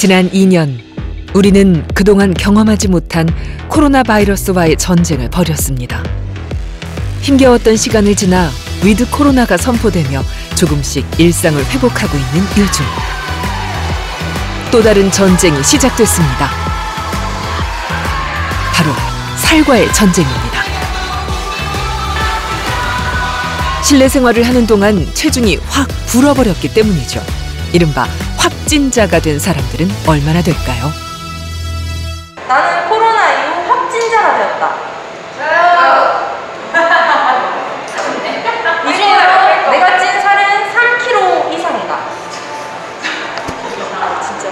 지난 2년, 우리는 그동안 경험하지 못한 코로나 바이러스와의 전쟁을 벌였습니다. 힘겨웠던 시간을 지나 위드 코로나가 선포되며 조금씩 일상을 회복하고 있는 요즘. 또 다른 전쟁이 시작됐습니다. 바로 살과의 전쟁입니다. 실내 생활을 하는 동안 체중이 확 불어버렸기 때문이죠. 이른바 확진자가 된 사람들은 얼마나 될까요? 나는 코로나 이후 확진자가 되었다. 이 중에서 내가 찐 살은 3kg 이상이다. 진짜?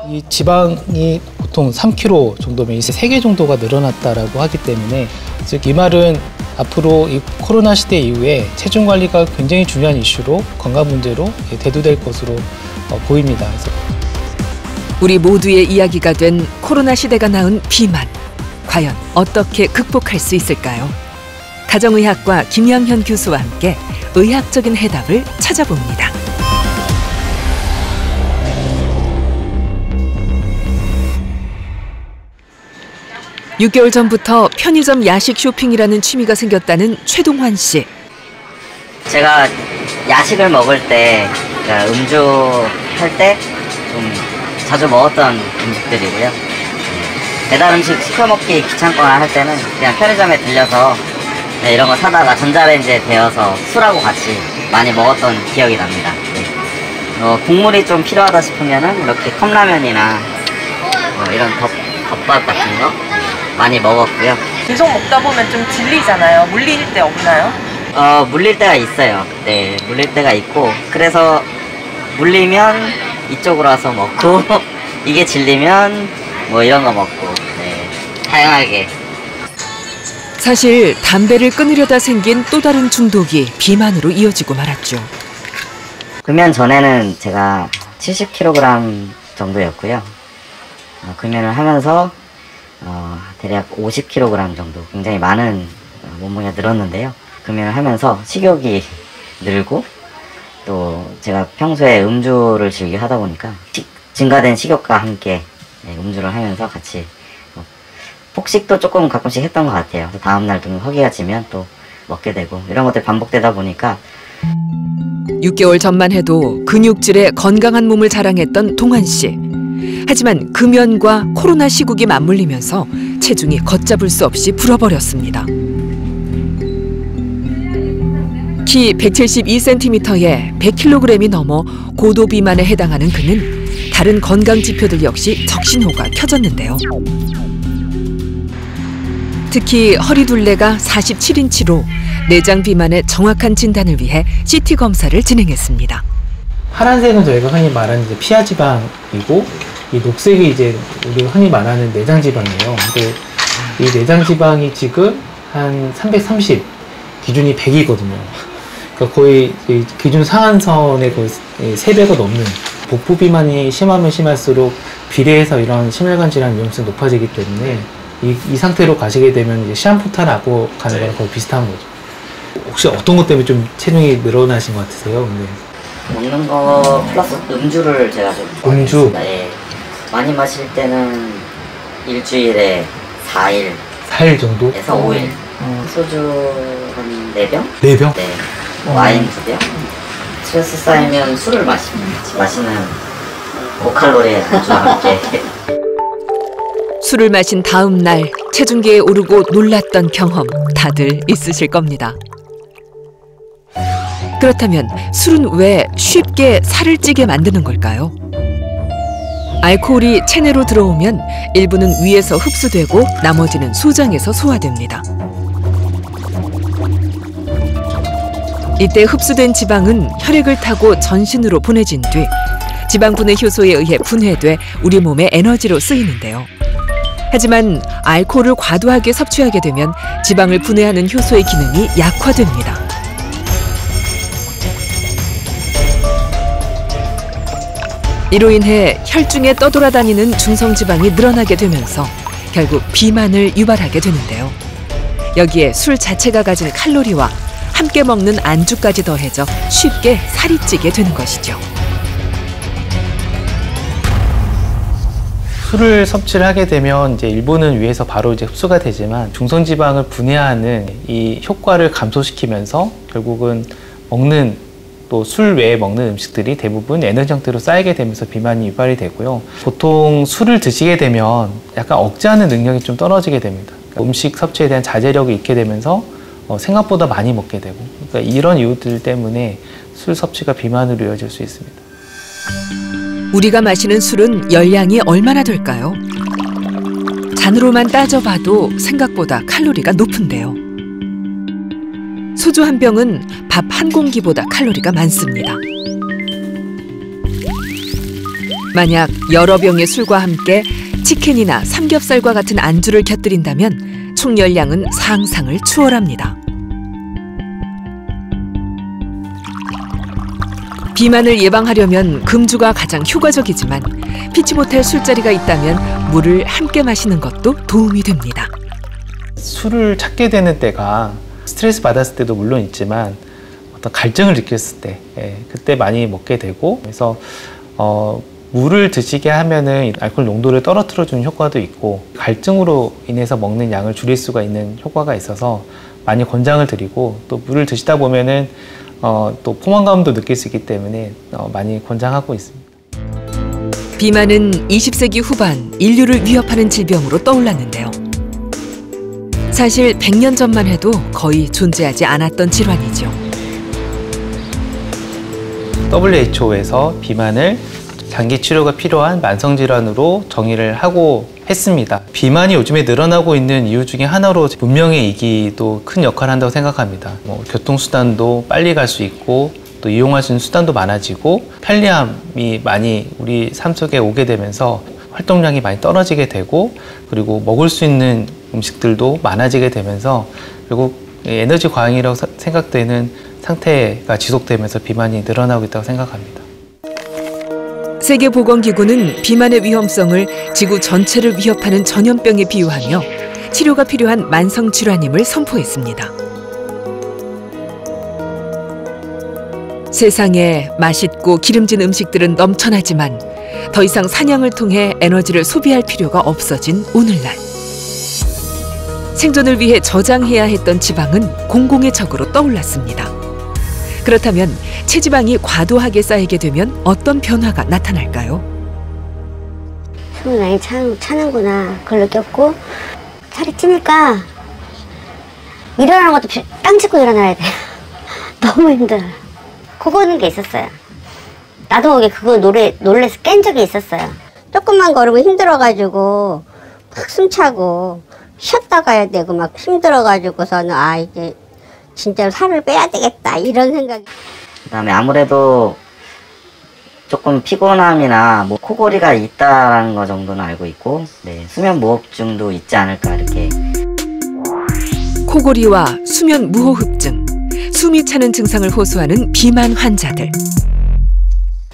이 지방이 보통 3kg 정도면 이제 3개 정도가 늘어났다라고 하기 때문에, 즉 이 말은 앞으로 이 코로나 시대 이후에 체중 관리가 굉장히 중요한 이슈로, 건강 문제로 대두될 것으로 보입니다. 그래서 우리 모두의 이야기가 된 코로나 시대가 낳은 비만. 과연 어떻게 극복할 수 있을까요? 가정의학과 김양현 교수와 함께 의학적인 해답을 찾아봅니다. (6개월) 전부터 편의점 야식 쇼핑이라는 취미가 생겼다는 최동환 씨. 제가 야식을 먹을 때, 그러니까 음주 할 때 좀 자주 먹었던 음식들이고요. 배달 음식 시켜 먹기 귀찮거나 할 때는 그냥 편의점에 들려서 이런 거 사다가 전자레인지에 데워서 술하고 같이 많이 먹었던 기억이 납니다. 국물이 좀 필요하다 싶으면은 이렇게 컵라면이나 이런 덮밥 같은 거 많이 먹었고요. 계속 먹다 보면 좀 질리잖아요. 물릴 때 없나요? 물릴 때가 있어요. 네, 물릴 때가 있고, 그래서 물리면 이쪽으로 와서 먹고 이게 질리면 뭐 이런 거 먹고, 네, 다양하게. 사실 담배를 끊으려다 생긴 또 다른 중독이 비만으로 이어지고 말았죠. 금연 전에는 제가 70kg 정도였고요. 금연을 하면서 대략 50kg 정도, 굉장히 많은 몸무게가 늘었는데요. 금연을 하면서 식욕이 늘고, 또 제가 평소에 음주를 즐겨 하다 보니까 증가된 식욕과 함께 음주를 하면서 같이 폭식도 조금 가끔씩 했던 것 같아요. 다음날 좀 허기가 지면 또 먹게 되고, 이런 것들이 반복되다 보니까. 6개월 전만 해도 근육질의 건강한 몸을 자랑했던 동환 씨. 하지만 금연과 코로나 시국이 맞물리면서 체중이 걷잡을 수 없이 불어버렸습니다. 키 172cm에 100kg이 넘어 고도 비만에 해당하는 그는 다른 건강 지표들 역시 적신호가 켜졌는데요. 특히 허리 둘레가 47인치로 내장 비만의 정확한 진단을 위해 CT 검사를 진행했습니다. 파란색은 저희가 흔히 말하는 이제 피하 지방이고, 이 녹색이 이제 우리가 흔히 말하는 내장 지방이에요. 근데 이 내장 지방이 지금 한 330, 기준이 100이거든요. 그러니까 거의 기준 상한선의 거의 3배가 넘는, 복부 비만이 심하면 심할수록 비례해서 이런 심혈관 질환 위험성이 높아지기 때문에 이 상태로 가시게 되면 이제 시한포탄 하고 가는 거랑 거의 비슷한 거죠. 혹시 어떤 것 때문에 좀 체중이 늘어나신 것 같으세요? 근데 먹는 거 플러스 음주를 제가 좀 음주? 네. 많이 마실 때는 일주일에 4일 4일 정도? 에서 5일. 소주 한 4병? 4병? 네. 와인 2병. 스트레스 쌓이면 술을 마시는 고칼로리의 안주와 함께. 술을 마신 다음 날 체중계에 오르고 놀랐던 경험 다들 있으실 겁니다. 그렇다면 술은 왜 쉽게 살을 찌게 만드는 걸까요? 알코올이 체내로 들어오면 일부는 위에서 흡수되고 나머지는 소장에서 소화됩니다. 이때 흡수된 지방은 혈액을 타고 전신으로 보내진 뒤 지방 분해 효소에 의해 분해돼 우리 몸의 에너지로 쓰이는데요. 하지만 알코올을 과도하게 섭취하게 되면 지방을 분해하는 효소의 기능이 약화됩니다. 이로 인해 혈중에 떠돌아다니는 중성지방이 늘어나게 되면서 결국 비만을 유발하게 되는데요. 여기에 술 자체가 가진 칼로리와 함께 먹는 안주까지 더해져 쉽게 살이 찌게 되는 것이죠. 술을 섭취를 하게 되면 이제 일부는 위에서 바로 이제 흡수가 되지만 중성지방을 분해하는 이 효과를 감소시키면서 결국은 먹는 또 술 외에 먹는 음식들이 대부분 에너지 형태로 쌓이게 되면서 비만이 유발이 되고요. 보통 술을 드시게 되면 약간 억제하는 능력이 좀 떨어지게 됩니다. 그러니까 음식 섭취에 대한 자제력이 있게 되면서 생각보다 많이 먹게 되고, 그러니까 이런 이유들 때문에 술 섭취가 비만으로 이어질 수 있습니다. 우리가 마시는 술은 열량이 얼마나 될까요? 잔으로만 따져봐도 생각보다 칼로리가 높은데요. 소주 한 병은 밥 한 공기보다 칼로리가 많습니다. 만약 여러 병의 술과 함께 치킨이나 삼겹살과 같은 안주를 곁들인다면 총 열량은 상상을 추월합니다. 비만을 예방하려면 금주가 가장 효과적이지만 피치 못할 술자리가 있다면 물을 함께 마시는 것도 도움이 됩니다. 술을 찾게 되는 때가 스트레스 받았을 때도 물론 있지만 어떤 갈증을 느꼈을 때, 그때 많이 먹게 되고, 그래서 물을 드시게 하면은 알코올 농도를 떨어뜨려 주는 효과도 있고, 갈증으로 인해서 먹는 양을 줄일 수가 있는 효과가 있어서 많이 권장을 드리고, 또 물을 드시다 보면은 또 포만감도 느낄 수 있기 때문에 많이 권장하고 있습니다. 비만은 20세기 후반 인류를 위협하는 질병으로 떠올랐는데요. 사실 100년 전만 해도 거의 존재하지 않았던 질환이죠. WHO에서 비만을 장기 치료가 필요한 만성질환으로 정의를 하고 했습니다. 비만이 요즘에 늘어나고 있는 이유 중에 하나로 문명의 이기도 큰 역할을 한다고 생각합니다. 교통수단도 빨리 갈 수 있고 또 이용할 수 있는 수단도 많아지고 편리함이 많이 우리 삶 속에 오게 되면서 활동량이 많이 떨어지게 되고, 그리고 먹을 수 있는 음식들도 많아지게 되면서 결국 에너지 과잉이라고 생각되는 상태가 지속되면서 비만이 늘어나고 있다고 생각합니다. 세계보건기구는 비만의 위험성을 지구 전체를 위협하는 전염병에 비유하며 치료가 필요한 만성질환임을 선포했습니다. 세상에 맛있고 기름진 음식들은 넘쳐나지만 더 이상 사냥을 통해 에너지를 소비할 필요가 없어진 오늘날. 생존을 위해 저장해야 했던 지방은 공공의 적으로 떠올랐습니다. 그렇다면 체지방이 과도하게 쌓이게 되면 어떤 변화가 나타날까요? 숨을 많이 차는구나 그걸 느꼈고, 살이 찌니까 일어나는 것도 땅 짚고 일어나야 돼. 너무 힘들어요. 그거는 게 있었어요. 나도 모르게 그거 놀래서 깬 적이 있었어요. 조금만 걸으면 힘들어가지고 막 숨차고 쉬었다 가야 되고 막 힘들어가지고서는 이제 진짜로 살을 빼야 되겠다 이런 생각이. 그다음에 아무래도 조금 피곤함이나 코골이가 있다라는 거 정도는 알고 있고, 수면 무호흡증도 있지 않을까 이렇게. 코골이와 수면 무호흡증, 숨이 차는 증상을 호소하는 비만 환자들.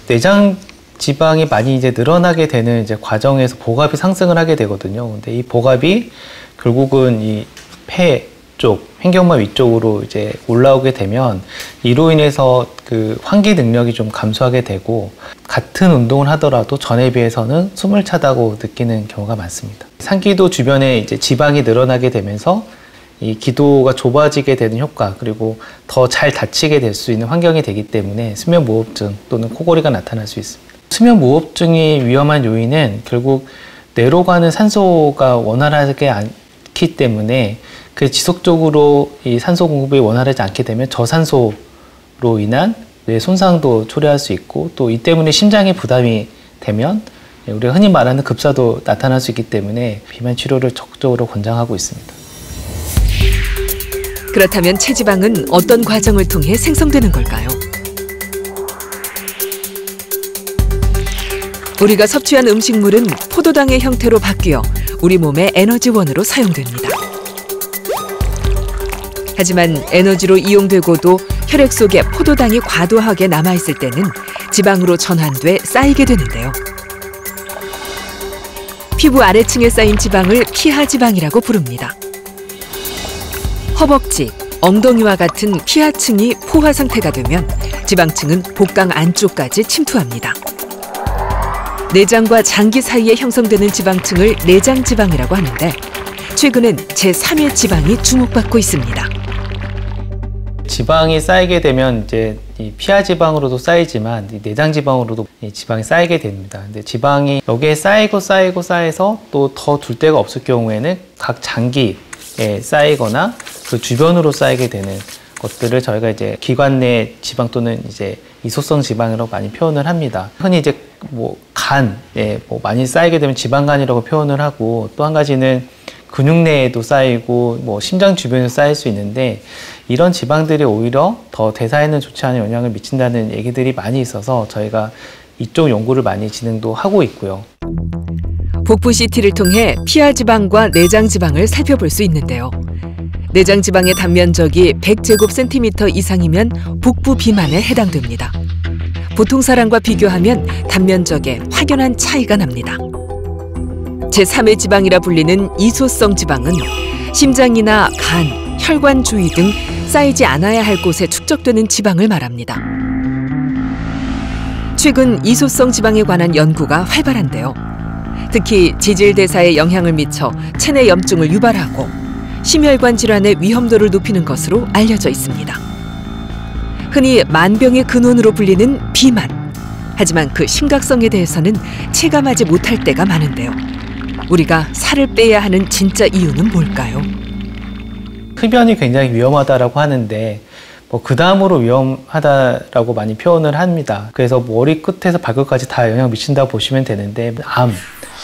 내장 지방이 많이 이제 늘어나게 되는 이제 과정에서 복압이 상승을 하게 되거든요. 근데 이 복압이 결국은 이 폐 쪽, 횡격막 위쪽으로 이제 올라오게 되면 이로 인해서 그 환기 능력이 좀 감소하게 되고, 같은 운동을 하더라도 전에 비해서는 숨을 차다고 느끼는 경우가 많습니다. 상기도 주변에 이제 지방이 늘어나게 되면서 이 기도가 좁아지게 되는 효과, 그리고 더 잘 다치게 될 수 있는 환경이 되기 때문에 수면 무호흡증 또는 코골이가 나타날 수 있습니다. 수면 무호흡증이 위험한 요인은 결국 뇌로 가는 산소가 원활하게 않기 때문에 그 지속적으로 이 산소 공급이 원활하지 않게 되면 저산소로 인한 뇌 손상도 초래할 수 있고, 또 이 때문에 심장에 부담이 되면 우리가 흔히 말하는 급사도 나타날 수 있기 때문에 비만 치료를 적극적으로 권장하고 있습니다. 그렇다면 체지방은 어떤 과정을 통해 생성되는 걸까요? 우리가 섭취한 음식물은 포도당의 형태로 바뀌어 우리 몸의 에너지원으로 사용됩니다. 하지만 에너지로 이용되고도 혈액 속에 포도당이 과도하게 남아있을 때는 지방으로 전환돼 쌓이게 되는데요. 피부 아래층에 쌓인 지방을 피하지방이라고 부릅니다. 허벅지, 엉덩이와 같은 피하층이 포화 상태가 되면 지방층은 복강 안쪽까지 침투합니다. 내장과 장기 사이에 형성되는 지방층을 내장지방이라고 하는데 최근엔 제3의 지방이 주목받고 있습니다. 지방이 쌓이게 되면 이제 이 피하 지방으로도 쌓이지만 이 내장 지방으로도 이 지방이 쌓이게 됩니다. 근데 지방이 여기에 쌓여서 또 더 둘 데가 없을 경우에는 각 장기에 쌓이거나 그 주변으로 쌓이게 되는 것들을 저희가 이제 기관 내 지방 또는 이제 이소성 지방이라고 많이 표현을 합니다. 흔히 이제 뭐 간에 뭐 많이 쌓이게 되면 지방간이라고 표현을 하고, 또 한 가지는 근육 내에도 쌓이고 뭐 심장 주변에도 쌓일 수 있는데, 이런 지방들이 오히려 더 대사에는 좋지 않은 영향을 미친다는 얘기들이 많이 있어서 저희가 이쪽 연구를 많이 진행도 하고 있고요. 복부 CT를 통해 피하 지방과 내장 지방을 살펴볼 수 있는데요. 내장 지방의 단면적이 100제곱센티미터 이상이면 복부 비만에 해당됩니다. 보통 사람과 비교하면 단면적에 확연한 차이가 납니다. 제3의 지방이라 불리는 이소성 지방은 심장이나 간, 혈관 주위 등 쌓이지 않아야 할 곳에 축적되는 지방을 말합니다. 최근 이소성 지방에 관한 연구가 활발한데요. 특히 지질대사에 영향을 미쳐 체내 염증을 유발하고 심혈관 질환의 위험도를 높이는 것으로 알려져 있습니다. 흔히 만병의 근원으로 불리는 비만. 하지만 그 심각성에 대해서는 체감하지 못할 때가 많은데요. 우리가 살을 빼야 하는 진짜 이유는 뭘까요? 흡연이 굉장히 위험하다라고 하는데 그 다음으로 위험하다라고 많이 표현을 합니다. 그래서 머리 끝에서 발끝까지 다 영향을 미친다고 보시면 되는데, 암,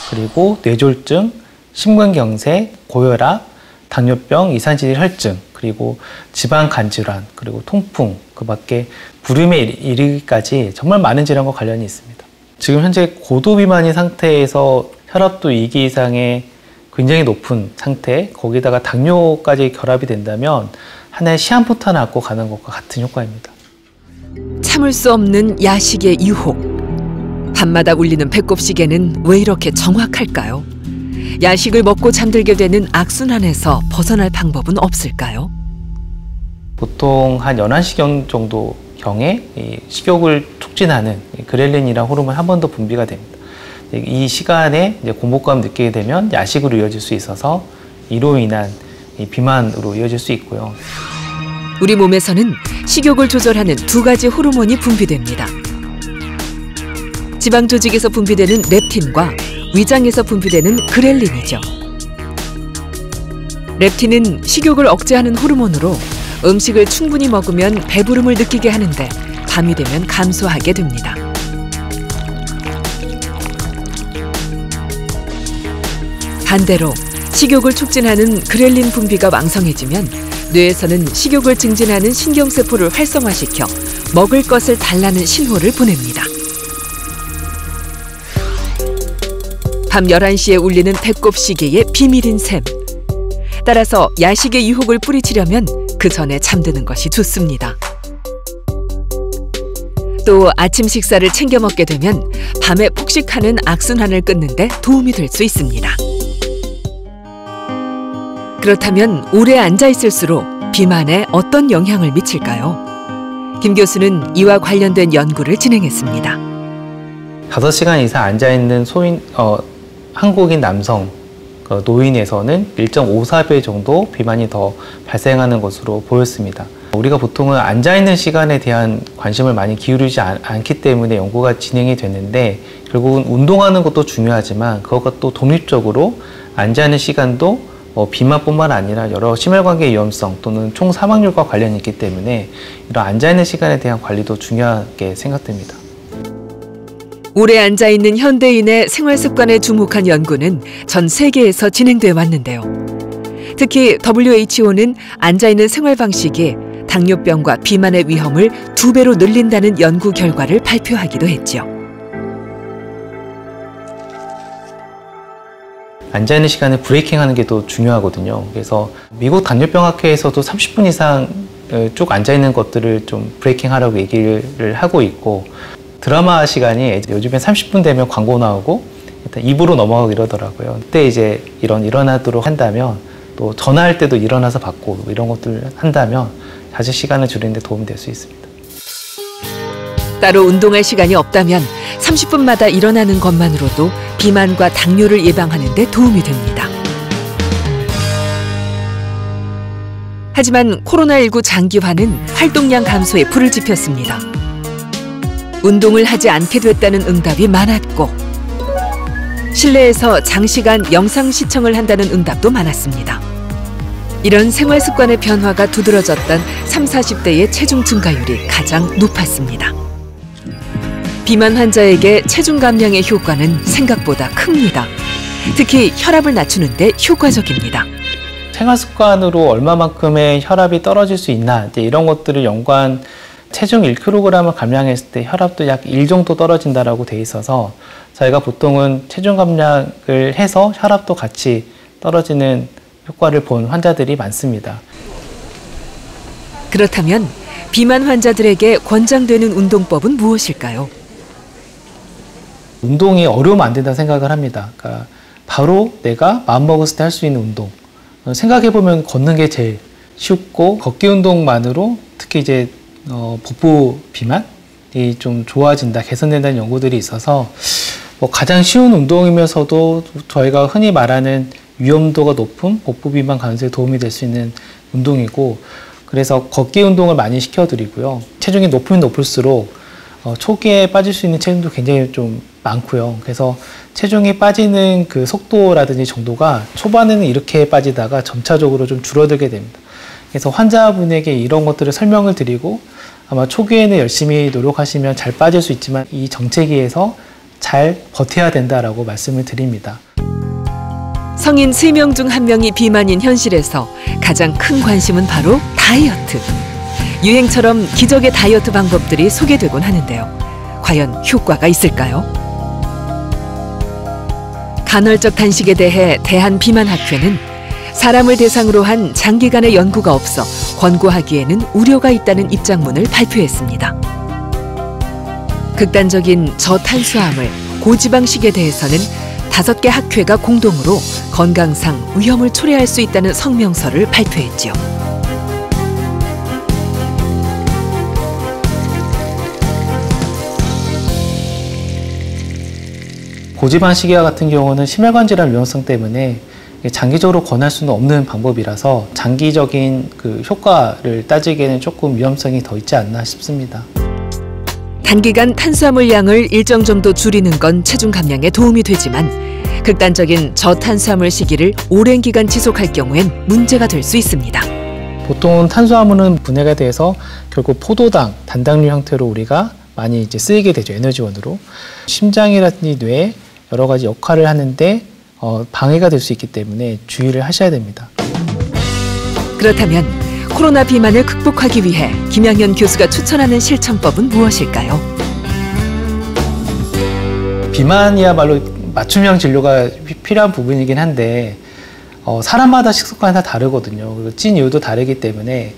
그리고 뇌졸중, 심근경색, 고혈압, 당뇨병, 이산질 혈증, 그리고 지방간질환, 그리고 통풍, 그 밖에 불임에 이르기까지 정말 많은 질환과 관련이 있습니다. 지금 현재 고도 비만인 상태에서 혈압도 2기 이상의 굉장히 높은 상태, 거기다가 당뇨까지 결합이 된다면 하나의 시한포탄을 안고 가는 것과 같은 효과입니다. 참을 수 없는 야식의 유혹. 밤마다 울리는 배꼽시계는 왜 이렇게 정확할까요? 야식을 먹고 잠들게 되는 악순환에서 벗어날 방법은 없을까요? 보통 한 11시경 정도 경에 이 식욕을 촉진하는 그렐린이라는 호르몬이 한 번 더 분비가 됩니다. 이 시간에 이제 공복감을 느끼게 되면 야식으로 이어질 수 있어서 이로 인한 이 비만으로 이어질 수 있고요. 우리 몸에서는 식욕을 조절하는 두 가지 호르몬이 분비됩니다. 지방 조직에서 분비되는 렙틴과 위장에서 분비되는 그렐린이죠. 렙틴은 식욕을 억제하는 호르몬으로 음식을 충분히 먹으면 배부름을 느끼게 하는데 밤이 되면 감소하게 됩니다. 반대로 식욕을 촉진하는 그렐린 분비가 왕성해지면 뇌에서는 식욕을 증진하는 신경세포를 활성화시켜 먹을 것을 달라는 신호를 보냅니다. 밤 11시에 울리는 배꼽시계의 비밀인 셈. 따라서 야식의 유혹을 뿌리치려면 그 전에 잠드는 것이 좋습니다. 또 아침 식사를 챙겨 먹게 되면 밤에 폭식하는 악순환을 끊는 데 도움이 될 수 있습니다. 그렇다면 오래 앉아 있을수록 비만에 어떤 영향을 미칠까요? 김 교수는 이와 관련된 연구를 진행했습니다. 5시간 이상 앉아있는 한국인 남성 노인에서는 1.54배 정도 비만이 더 발생하는 것으로 보였습니다. 우리가 보통은 앉아있는 시간에 대한 관심을 많이 기울이지 않기 때문에 연구가 진행이 됐는데, 결국은 운동하는 것도 중요하지만 그것과 또 독립적으로 앉아있는 시간도 비만뿐만 아니라 여러 심혈관계 위험성 또는 총 사망률과 관련이 있기 때문에 이런 앉아있는 시간에 대한 관리도 중요하게 생각됩니다. 오래 앉아있는 현대인의 생활 습관에 주목한 연구는 전 세계에서 진행돼 왔는데요. 특히 WHO는 앉아있는 생활 방식이 당뇨병과 비만의 위험을 2배로 늘린다는 연구 결과를 발표하기도 했죠. 앉아있는 시간을 브레이킹하는 게 더 중요하거든요. 그래서 미국 당뇨병학회에서도 30분 이상 쭉 앉아있는 것들을 좀 브레이킹하라고 얘기를 하고 있고, 드라마 시간이 요즘엔 30분 되면 광고 나오고 일단 2부로 넘어가고 이러더라고요. 그때 이제 일어나도록 한다면, 또 전화할 때도 일어나서 받고 이런 것들을 한다면 자식 시간을 줄이는 데 도움이 될 수 있습니다. 따로 운동할 시간이 없다면 30분마다 일어나는 것만으로도 비만과 당뇨를 예방하는 데 도움이 됩니다. 하지만 코로나19 장기화는 활동량 감소에 불을 지폈습니다. 운동을 하지 않게 됐다는 응답이 많았고 실내에서 장시간 영상 시청을 한다는 응답도 많았습니다. 이런 생활 습관의 변화가 두드러졌던 30, 40대의 체중 증가율이 가장 높았습니다. 비만 환자에게 체중 감량의 효과는 생각보다 큽니다. 특히 혈압을 낮추는 데 효과적입니다. 생활 습관으로 얼마만큼의 혈압이 떨어질 수 있나 이런 것들을 연구한 체중 1kg을 감량했을 때 혈압도 약 1 정도 떨어진다라고 돼 있어서 저희가 보통은 체중 감량을 해서 혈압도 같이 떨어지는 효과를 본 환자들이 많습니다. 그렇다면 비만 환자들에게 권장되는 운동법은 무엇일까요? 운동이 어려우면 안 된다고 생각을 합니다. 그러니까 바로 내가 마음먹었을 때 할 수 있는 운동. 생각해보면 걷는 게 제일 쉽고 걷기 운동만으로 특히 이제 복부 비만이 좀 좋아진다, 개선된다는 연구들이 있어서 가장 쉬운 운동이면서도 저희가 흔히 말하는 위험도가 높은 복부 비만 감소에 도움이 될 수 있는 운동이고 그래서 걷기 운동을 많이 시켜드리고요. 체중이 높으면 높을수록 초기에 빠질 수 있는 체중도 굉장히 좀 많고요. 그래서 체중이 빠지는 그 속도라든지 정도가 초반에는 이렇게 빠지다가 점차적으로 좀 줄어들게 됩니다. 그래서 환자분에게 이런 것들을 설명을 드리고 아마 초기에는 열심히 노력하시면 잘 빠질 수 있지만 이 정체기에서 잘 버텨야 된다라고 말씀을 드립니다. 성인 3명 중 1명이 비만인 현실에서 가장 큰 관심은 바로 다이어트. 유행처럼 기적의 다이어트 방법들이 소개되곤 하는데요. 과연 효과가 있을까요? 간헐적 단식에 대해 대한비만학회는 사람을 대상으로 한 장기간의 연구가 없어 권고하기에는 우려가 있다는 입장문을 발표했습니다. 극단적인 저탄수화물, 고지방식에 대해서는 5개 학회가 공동으로 건강상 위험을 초래할 수 있다는 성명서를 발표했지요. 고지방식이와 같은 경우는 심혈관 질환 위험성 때문에 장기적으로 권할 수는 없는 방법이라서 장기적인 그 효과를 따지기에는 조금 위험성이 더 있지 않나 싶습니다. 단기간 탄수화물 양을 일정 정도 줄이는 건 체중 감량에 도움이 되지만 극단적인 저탄수화물 시기를 오랜 기간 지속할 경우엔 문제가 될 수 있습니다. 보통 탄수화물은 분해가 돼서 결국 포도당, 단당류 형태로 우리가 많이 이제 쓰이게 되죠. 에너지원으로. 심장이라든지 뇌에 여러 가지 역할을 하는데 방해가 될 수 있기 때문에 주의를 하셔야 됩니다. 그렇다면 코로나 비만을 극복하기 위해 김양현 교수가 추천하는 실천법은 무엇일까요? 비만이야말로 맞춤형 진료가 필요한 부분이긴 한데 사람마다 식습관이 다 다르거든요. 그리고 찐 이유도 다르기 때문에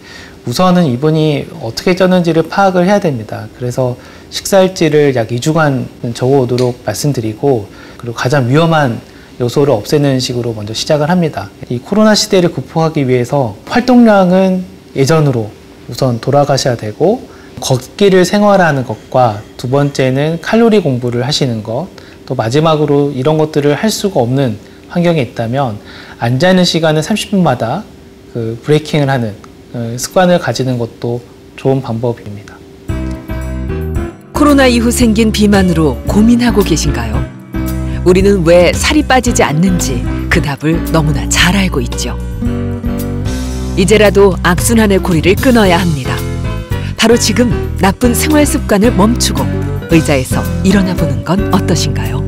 우선은 이분이 어떻게 쪘는지를 파악을 해야 됩니다. 그래서 식사일지를 약 2주간 적어오도록 말씀드리고 그리고 가장 위험한 요소를 없애는 식으로 먼저 시작을 합니다. 이 코로나 시대를 극복하기 위해서 활동량은 예전으로 우선 돌아가셔야 되고 걷기를 생활화하는 것과 두 번째는 칼로리 공부를 하시는 것, 또 마지막으로 이런 것들을 할 수가 없는 환경에 있다면 앉아있는 시간은 30분마다 그 브레이킹을 하는 습관을 가지는 것도 좋은 방법입니다. 코로나 이후 생긴 비만으로 고민하고 계신가요? 우리는 왜 살이 빠지지 않는지 그 답을 너무나 잘 알고 있죠. 이제라도 악순환의 고리를 끊어야 합니다. 바로 지금 나쁜 생활 습관을 멈추고 의자에서 일어나 보는 건 어떠신가요?